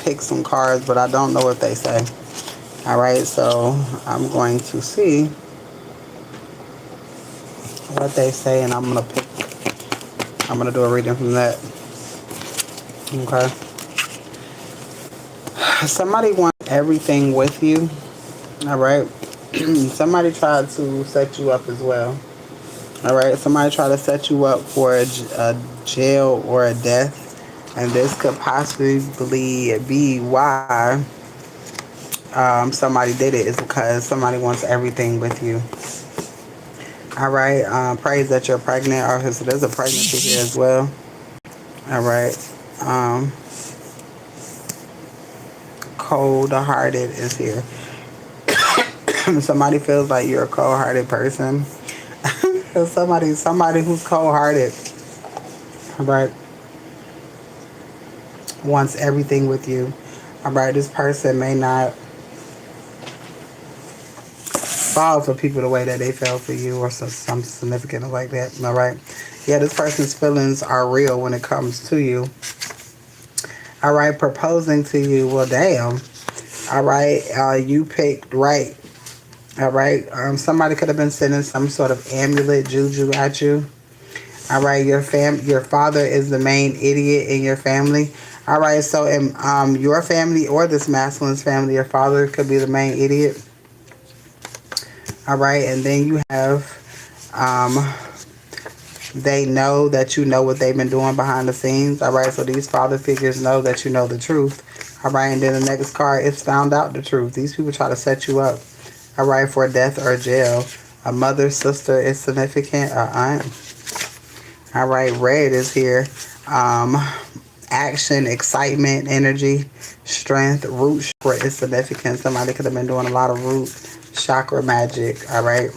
pick some cards, but I don't know what they say. All right, so I'm going to see what they say, and I'm gonna do a reading from that. Okay. Somebody wants everything with you. All right. Somebody tried to set you up as well. All right. Somebody tried to set you up for a jail or a death, and this could possibly be why somebody did it. Is because somebody wants everything with you. All right. Praise that you're pregnant. Or so there's a pregnancy here as well. All right. Um, Cold-hearted is here. Somebody feels like you're a cold-hearted person. somebody who's cold-hearted, all right, wants everything with you. All right, this person may not fall for people the way that they fell for you, or some significant like that. All right, yeah, this person's feelings are real when it comes to you. All right, proposing to you. Well, damn. All right, you picked right. All right, somebody could have been sending some sort of amulet juju at you. All right, your father is the main idiot in your family. All right, so in your family or this masculine's family, your father could be the main idiot. All right, and then you have they know that you know what they've been doing behind the scenes. All right, so these father figures know that you know the truth. All right, and then the next card is found out the truth. These people try to set you up. All right, for death or jail. A mother, sister is significant. Aunt. All right, red is here. Action, excitement, energy, strength, root chakra is significant. Somebody could have been doing a lot of root chakra magic. All right.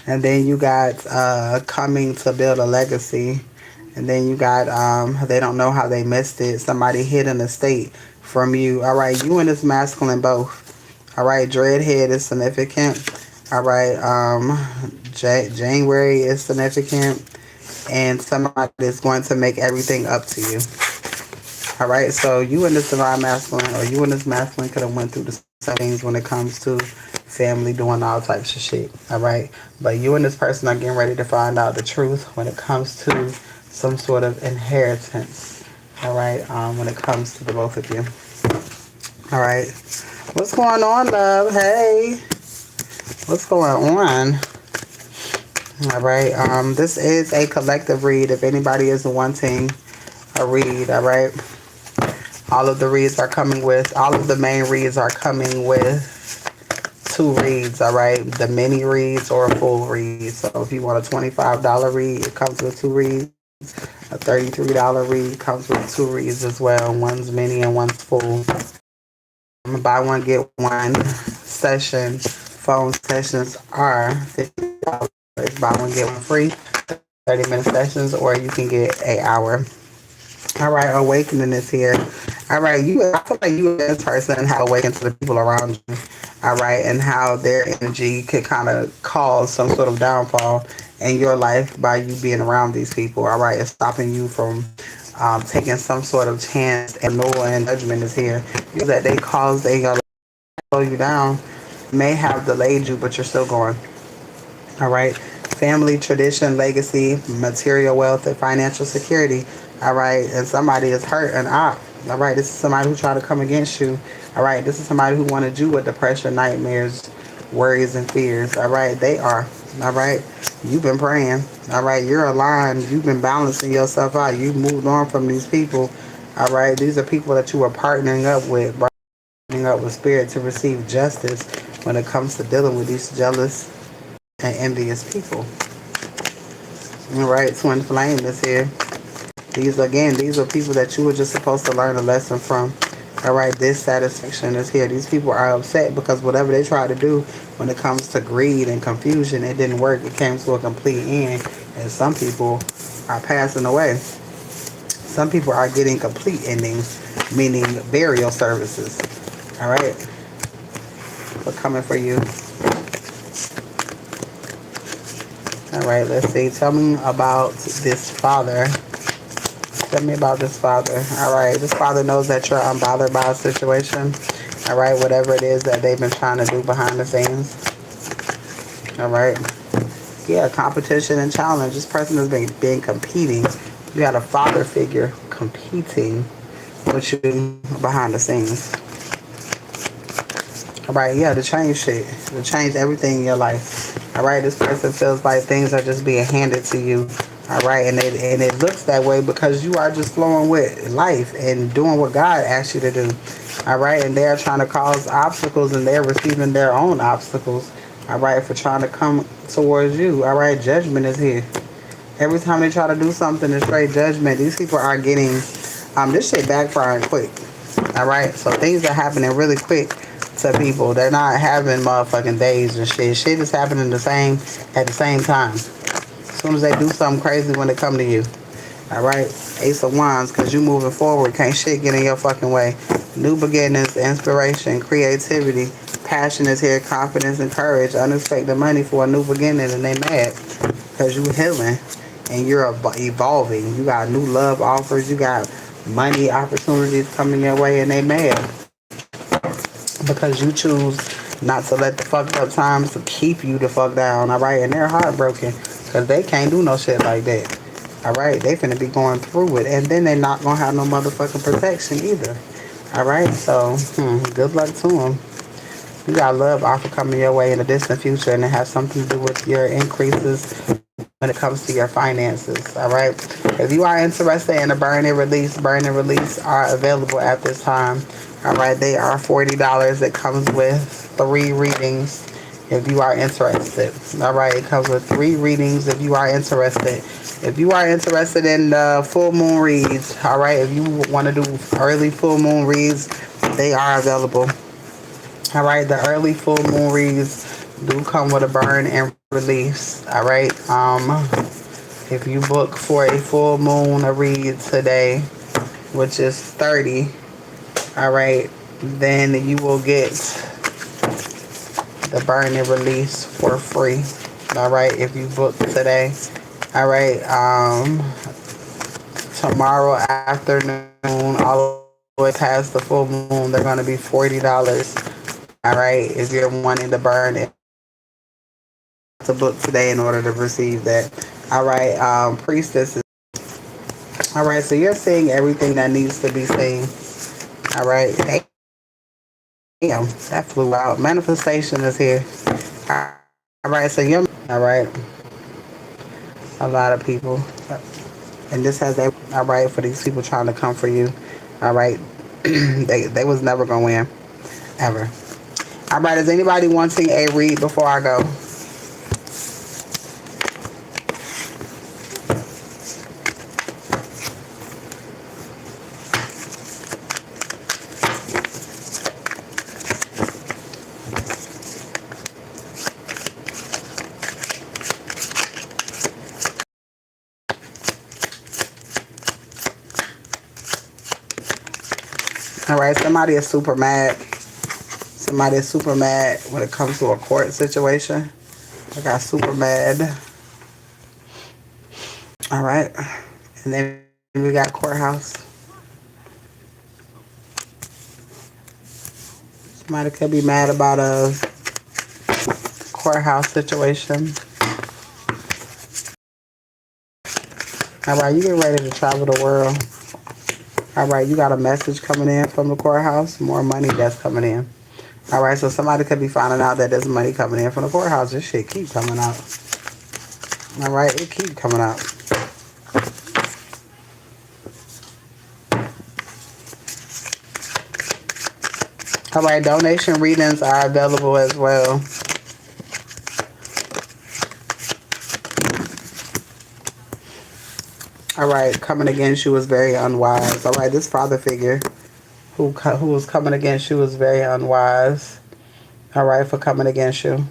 And then you got coming to build a legacy. And then you got they don't know how they missed it. Somebody hid an estate from you. All right, you and this masculine both. All right, dreadhead is significant. All right, January is significant. And somebody is going to make everything up to you. All right, so you and this divine masculine, or you and this masculine could have went through the same things when it comes to family doing all types of shit. All right, but you and this person are getting ready to find out the truth when it comes to some sort of inheritance. All right, when it comes to the both of you. All right, what's going on, love? Hey, what's going on? All right, this is a collective read. If anybody is wanting a read, all right, all of the main reads are coming with 2 reads, all right, the mini reads or a full read. So if you want a $25 read, it comes with 2 reads. A $33 read comes with 2 reads as well. One's mini and one's full. Buy one, get one session. Phone sessions are $50. Buy one, get one free. 30-minute sessions, or you can get an hour. All right, awakening is here. All right, I feel like you and this person have awakened to the people around you. All right, and how their energy could kind of cause some sort of downfall in your life by you being around these people. All right, it's stopping you from taking some sort of chance, and no and judgment is here. Because that they caused they slow you down, may have delayed you, but you're still going. All right, family, tradition, legacy, material wealth, and financial security. All right, and somebody is hurt and out. All right, this is somebody who tried to come against you. All right, this is somebody who wanted you with depression, nightmares, worries, and fears. All right, they are. All right, you've been praying. All right, you're aligned. You've been balancing yourself out. You've moved on from these people. All right, these are people that you were partnering up with, spirit to receive justice when it comes to dealing with these jealous and envious people. All right, twin flame is here. These are people that you were just supposed to learn a lesson from. All right, dissatisfaction is here. These people are upset because whatever they try to do when it comes to greed and confusion, it didn't work. It came to a complete end, and some people are passing away. Some people are getting complete endings, meaning burial services. All right, what's coming for you? All right, let's see. Tell me about this father Tell me about this father. All right, this father knows that you're unbothered by a situation. All right, whatever it is that they've been trying to do behind the scenes. All right. Yeah, competition and challenge. This person has been competing. You got a father figure competing with you behind the scenes. All right, yeah, to change shit, to change everything in your life. All right, this person feels like things are just being handed to you. All right, and it looks that way because you are just flowing with life and doing what God asked you to do. All right, and they're trying to cause obstacles and they're receiving their own obstacles. All right, for trying to come towards you. All right, judgment is here. Every time they try to do something, it's straight judgment. These people are getting this shit backfiring quick. All right, so things are happening really quick to people. They're not having motherfucking days and shit. Shit is happening at the same time. As soon as they do something crazy when they come to you. All right, Ace of Wands, because you moving forward. Can't shit get in your fucking way. New beginnings, inspiration, creativity, passion is here, confidence and courage, unexpected money for a new beginning, and they mad because you healing and you're evolving. You got new love offers, you got money opportunities coming your way, and they mad because you choose not to let the fucked up times keep you the fuck down. All right, and they're heartbroken because they can't do no shit like that. All right, they finna be going through it, and then they not gonna have no motherfucking protection either. All right, so good luck to them. You got love offer coming your way in the distant future, and it has something to do with your increases when it comes to your finances. All right, if you are interested in a burn and release are available at this time. All right, they are $40. It comes with 3 readings. If you are interested. All right, it comes with 3 readings if you are interested. If you are interested in full moon reads, all right, if you want to do early full moon reads, they are available. All right, the early full moon reads do come with a burn and release. All right, if you book for a full moon read today, which is 30, all right, then you will get the burn and release for free. All right, if you book today. All right, tomorrow afternoon, all the way past the full moon, they're going to be $40. All right, if you're wanting to burn it, to book today in order to receive that. All right, priestess. All right, so you're seeing everything that needs to be seen. All right, damn, that flew out. Manifestation is here. All right, so you're all right. A lot of people, and this has all right for these people trying to come for you. All right, they was never gonna win, ever. All right, is anybody wanting a read before I go? All right, somebody is super mad. Somebody is super mad when it comes to a court situation. I got super mad. All right, and then we got courthouse. Somebody could be mad about a courthouse situation. All right, you get ready to travel the world. All right, you got a message coming in from the courthouse. More money that's coming in. All right, so somebody could be finding out that there's money coming in from the courthouse. This shit keep coming out. All right, it keep coming out. All right, donation readings are available as well. All right, coming against you was very unwise. All right, this father figure who was coming against you was very unwise. All right, for coming against you.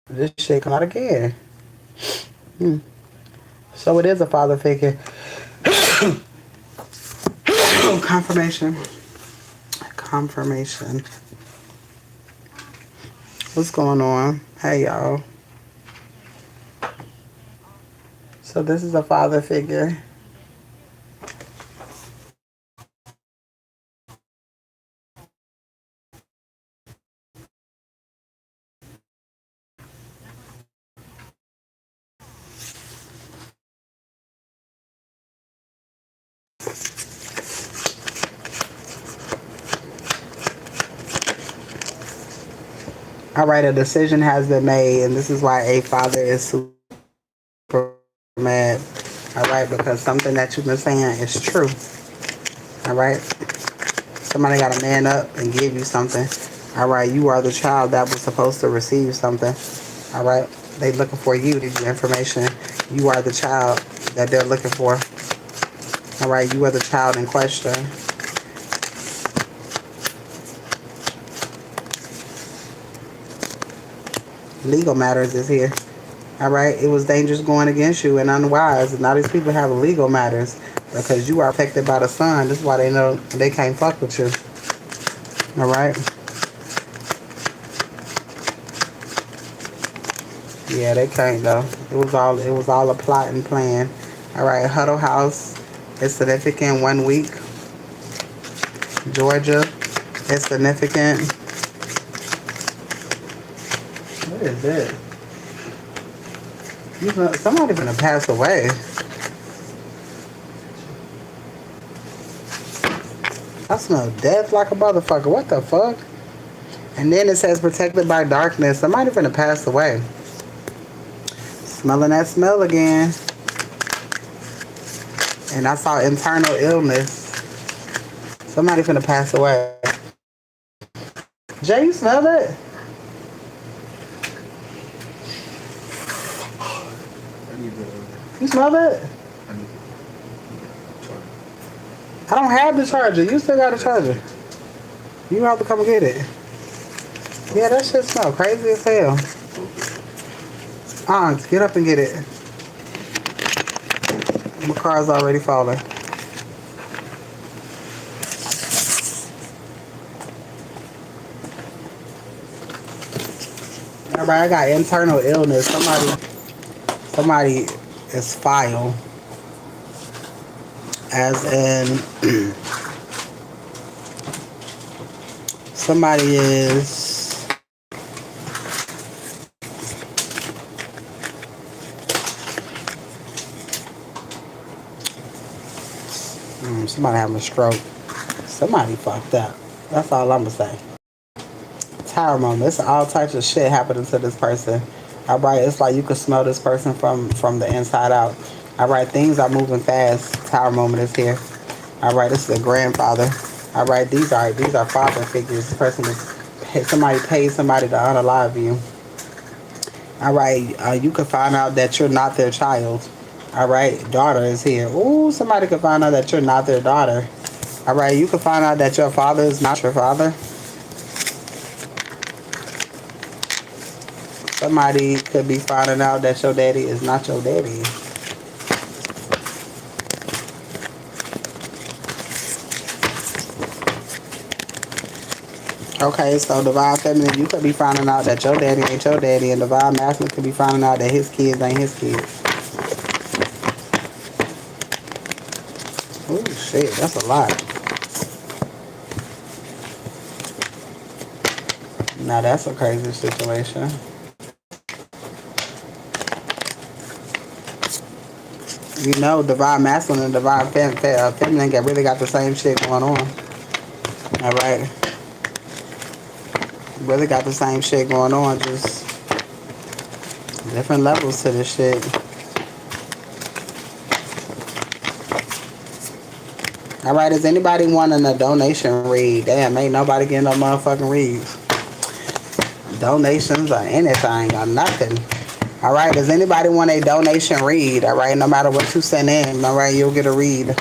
This shit come out again. So it is a father figure. Confirmation. Confirmation. What's going on? Hey, y'all. So this is a father figure. All right, a decision has been made, and this is why a father is super mad. All right, because something that you've been saying is true. All right, somebody got to man up and give you something. All right, you are the child that was supposed to receive something. All right, they looking for you to give you information. You are the child that they're looking for. All right, you are the child in question. Legal matters is here. All right, it was dangerous going against you and unwise. And now these people have legal matters because you are protected by the sun. This is why they know they can't fuck with you. All right. Yeah, they can't though. It was all a plot and plan. All right, Huddle House is significant 1 week. Georgia is significant. What is this? Somebody gonna pass away. I smell death like a motherfucker. What the fuck? And then it says protected by darkness. Somebody finna pass away. Smelling that smell again. And I saw internal illness. Somebody finna pass away. Jay, you smell it? You smell it? I don't have the charger. You still got a charger. You have to come get it. Yeah, that shit smell crazy as hell. Get up and get it. My car's already falling. Everybody, I got internal illness. Somebody is filed. As in, somebody is somebody having a stroke. Somebody fucked up. That's all I'm gonna say. Tower moment. It's all types of shit happening to this person. All right, it's like you can smell this person from the inside out. All right, things are moving fast. Tower moment is here. All right, this is a grandfather. All right, these are father figures. This person is somebody paid somebody to unalive you. All right, you can find out that you're not their child. All right, daughter is here. Ooh, somebody can find out that you're not their daughter. All right, you can find out that your father is not your father. Somebody could be finding out that your daddy is not your daddy. Okay, so divine feminine, you could be finding out that your daddy ain't your daddy, and divine masculine could be finding out that his kids ain't his kids. Oh shit, that's a lot. Now that's a crazy situation. You know, divine masculine and divine feminine really got the same shit going on. All right. Really got the same shit going on, just different levels to this shit. All right, is anybody wanting a donation read? Damn, ain't nobody getting no motherfucking reads. Donations or anything or nothing. All right, does anybody want a donation read? All right, no matter what you send in, all right, you'll get a read.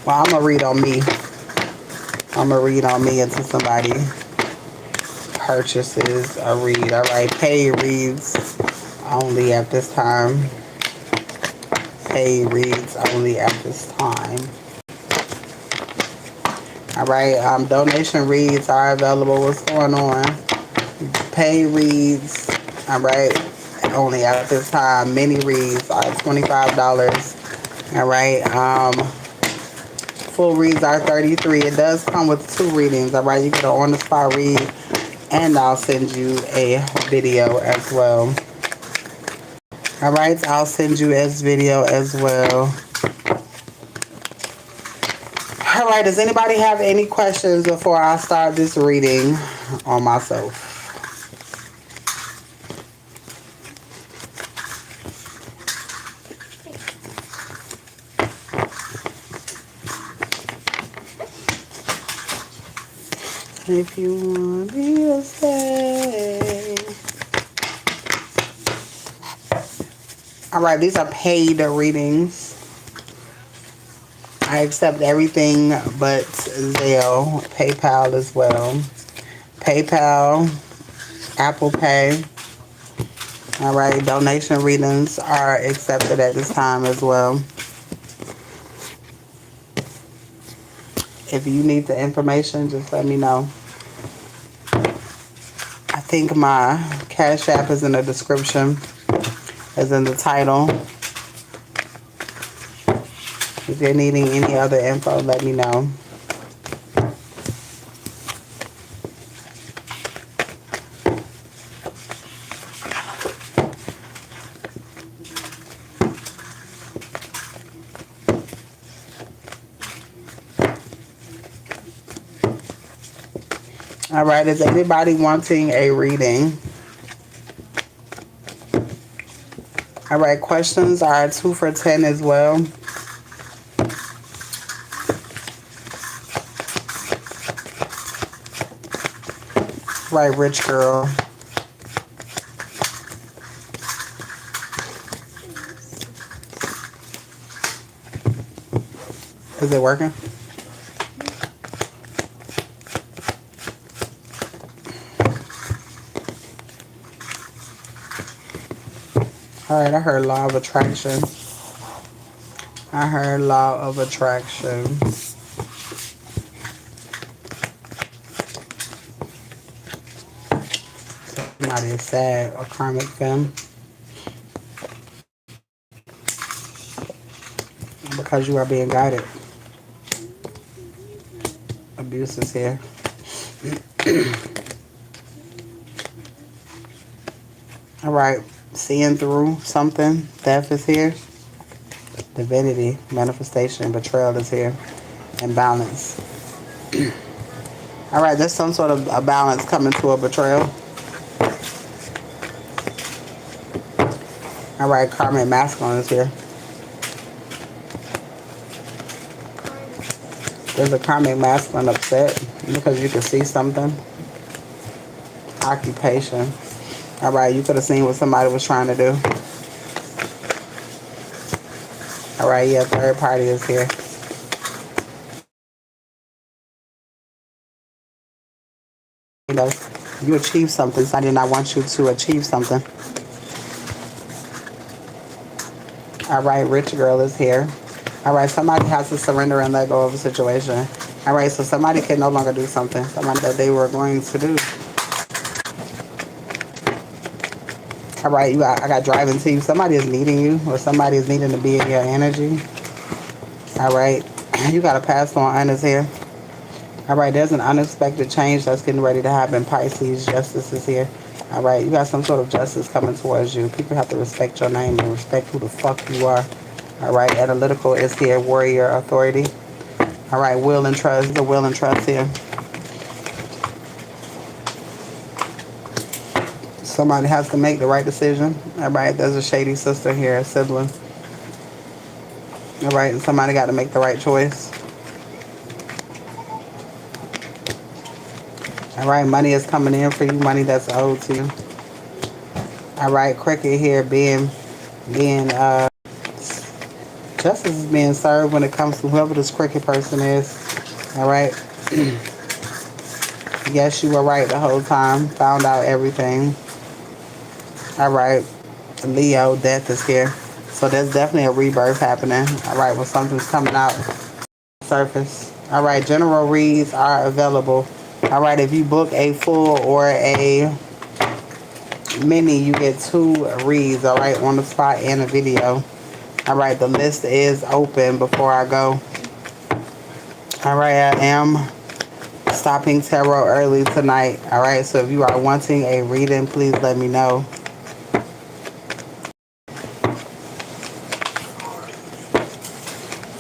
Well, I'm going to read on me. I'm going to read on me until somebody purchases a read. All right, pay reads only at this time. Pay reads only at this time. All right, donation reads are available. What's going on? Pay reads, all right, only at this time. Mini reads are $25. All right, full reads are $33. It does come with 2 readings. All right, you get an on the spot read, and I'll send you a video as well. All right, I'll send you a video as well. All right, does anybody have any questions before I start this reading on myself? If you want me to stay. All right, these are paid readings. I accept everything but Zelle, PayPal as well. PayPal, Apple Pay. All right, donation readings are accepted at this time as well. If you need the information, just let me know. I think my Cash App is in the description, is in the title. If you're needing any other info, let me know. All right, is anybody wanting a reading? All right, questions are 2 for 10 as well. Right, rich girl. Is it working? All right, I heard law of attraction. I heard law of attraction. Somebody is sad, a karmic femme. Because you are being guided. Abuse is here. All right, seeing through something. Death is here. Divinity, manifestation, betrayal is here. And balance. All right, there's some sort of a balance coming to a betrayal. All right, karmic masculine is here. There's a karmic masculine upset because you can see something. Occupation. All right, you could have seen what somebody was trying to do. All right, yeah, third party is here. You know, you achieve something. So I did not want you to achieve something. All right, rich girl is here. All right, somebody has to surrender and let go of a situation. All right, so somebody can no longer do something. Somebody that they were going to do. All right, I got driving to you. Somebody is needing you, or somebody is needing to be in your energy. All right, you got a pass on honors here. All right, there's an unexpected change that's getting ready to happen. Pisces, justice is here. All right, you got some sort of justice coming towards you. People have to respect your name and respect who the fuck you are. All right, analytical is here. Warrior, authority. All right, will and trust. The will and trust here. Somebody has to make the right decision. All right, there's a shady sister here, a sibling. All right, and somebody got to make the right choice. All right, money is coming in for you, money that's owed to you. All right, cricket here justice is being served when it comes to whoever this cricket person is. All right. Yes, you were right the whole time. Found out everything. All right. Leo, death is here. So there's definitely a rebirth happening. All right, when something's coming out surface. All right, general reads are available. All right, if you book a full or a mini, you get 2 reads. All right, on the spot and a video. All right, the list is open before I go. All right, I am stopping tarot early tonight. All right, so if you are wanting a reading, please let me know.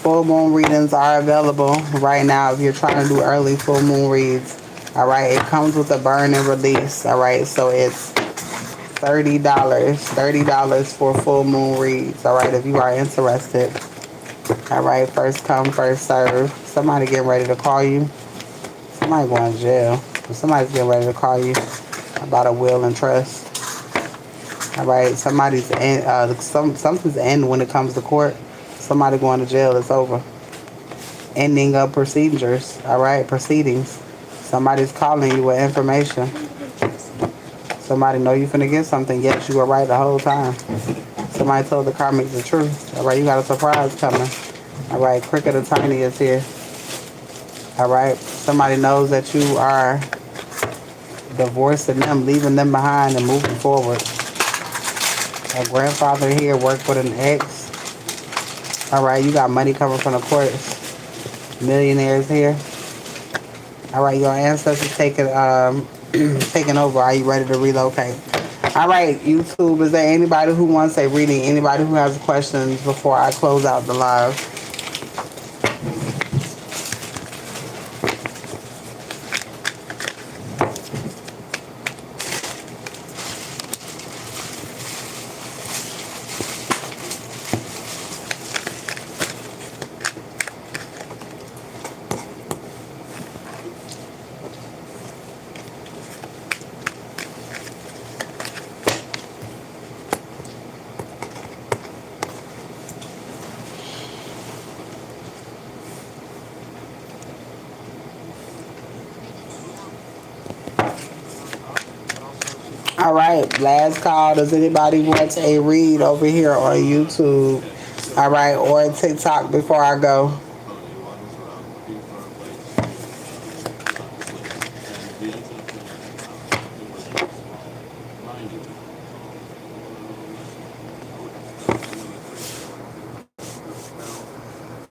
Full moon readings are available right now if you're trying to do early full moon reads. All right, it comes with a burn and release. All right, so it's $30 for full moon reads. All right, if you are interested. All right, first come, first serve. Somebody getting ready to call you. Somebody going to jail. Somebody's getting ready to call you about a will and trust. All right, something's end when it comes to court. Somebody going to jail. It's over. Ending of procedures. All right, proceedings. Somebody's calling you with information. Somebody know you finna get something. Yes, you were right the whole time. Somebody told the karmic the truth. All right, you got a surprise coming. All right, Cricket Attorney is here. All right, somebody knows that you are divorcing them, leaving them behind and moving forward. A grandfather here worked with an ex. All right, you got money coming from the courts. Millionaires here. All right, your ancestors taking over. Are you ready to relocate? All right, YouTube, is there anybody who wants a reading? Anybody who has questions before I close out the live? All right, last call. Does anybody want a read over here on YouTube? All right, or TikTok before I go?